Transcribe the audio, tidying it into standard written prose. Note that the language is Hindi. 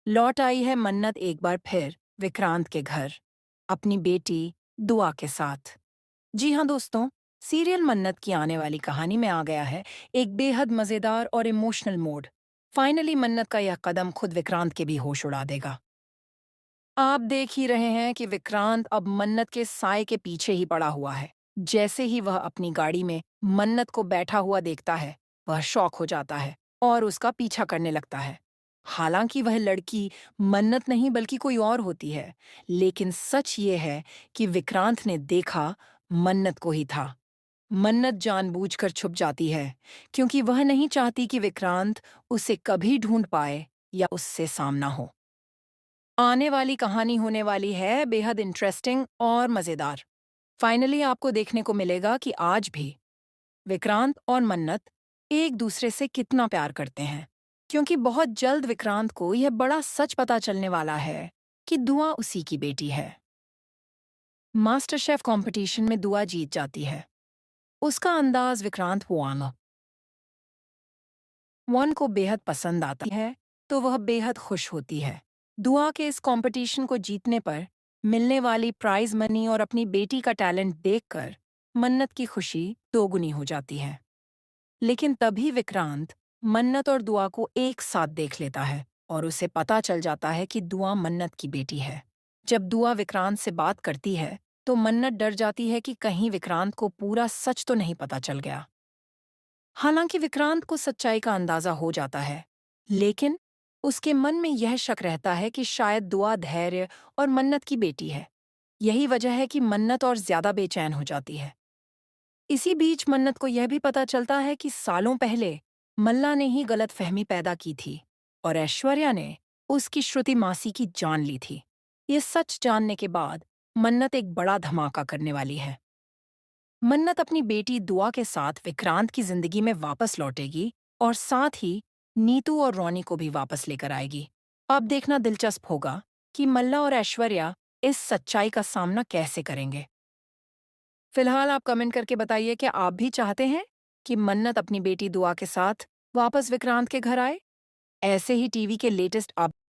लौट आई है मन्नत एक बार फिर विक्रांत के घर, अपनी बेटी दुआ के साथ। जी हाँ दोस्तों, सीरियल मन्नत की आने वाली कहानी में आ गया है एक बेहद मजेदार और इमोशनल मोड। फाइनली मन्नत का यह कदम खुद विक्रांत के भी होश उड़ा देगा। आप देख ही रहे हैं कि विक्रांत अब मन्नत के साय के पीछे ही पड़ा हुआ है। जैसे ही वह अपनी गाड़ी में मन्नत को बैठा हुआ देखता है, वह शॉक हो जाता है और उसका पीछा करने लगता है। हालांकि वह लड़की मन्नत नहीं बल्कि कोई और होती है, लेकिन सच ये है कि विक्रांत ने देखा मन्नत को ही था। मन्नत जानबूझकर छुप जाती है क्योंकि वह नहीं चाहती कि विक्रांत उसे कभी ढूंढ पाए या उससे सामना हो। आने वाली कहानी होने वाली है बेहद इंटरेस्टिंग और मजेदार। फाइनली आपको देखने को मिलेगा कि आज भी विक्रांत और मन्नत एक दूसरे से कितना प्यार करते हैं, क्योंकि बहुत जल्द विक्रांत को यह बड़ा सच पता चलने वाला है कि दुआ उसी की बेटी है। मास्टर शेफ कंपटीशन में दुआ जीत जाती है। उसका अंदाज विक्रांत वन को बेहद पसंद आता है, तो वह बेहद खुश होती है। दुआ के इस कंपटीशन को जीतने पर मिलने वाली प्राइज मनी और अपनी बेटी का टैलेंट देखकर मन्नत की खुशी दोगुनी हो जाती है। लेकिन तभी विक्रांत मन्नत और दुआ को एक साथ देख लेता है और उसे पता चल जाता है कि दुआ मन्नत की बेटी है। जब दुआ विक्रांत से बात करती है, तो मन्नत डर जाती है कि कहीं विक्रांत को पूरा सच तो नहीं पता चल गया। हालांकि विक्रांत को सच्चाई का अंदाजा हो जाता है, लेकिन उसके मन में यह शक रहता है कि शायद दुआ धैर्य और मन्नत की बेटी है। यही वजह है कि मन्नत और ज्यादा बेचैन हो जाती है। इसी बीच मन्नत को यह भी पता चलता है कि सालों पहले मल्ला ने ही गलतफहमी पैदा की थी और ऐश्वर्या ने उसकी श्रुति मासी की जान ली थी। ये सच जानने के बाद मन्नत एक बड़ा धमाका करने वाली है। मन्नत अपनी बेटी दुआ के साथ विक्रांत की जिंदगी में वापस लौटेगी और साथ ही नीतू और रोनी को भी वापस लेकर आएगी। अब देखना दिलचस्प होगा कि मल्ला और ऐश्वर्या इस सच्चाई का सामना कैसे करेंगे। फिलहाल आप कमेंट करके बताइए कि आप भी चाहते हैं कि मन्नत अपनी बेटी दुआ के साथ वापस विक्रांत के घर आए। ऐसे ही टीवी के लेटेस्ट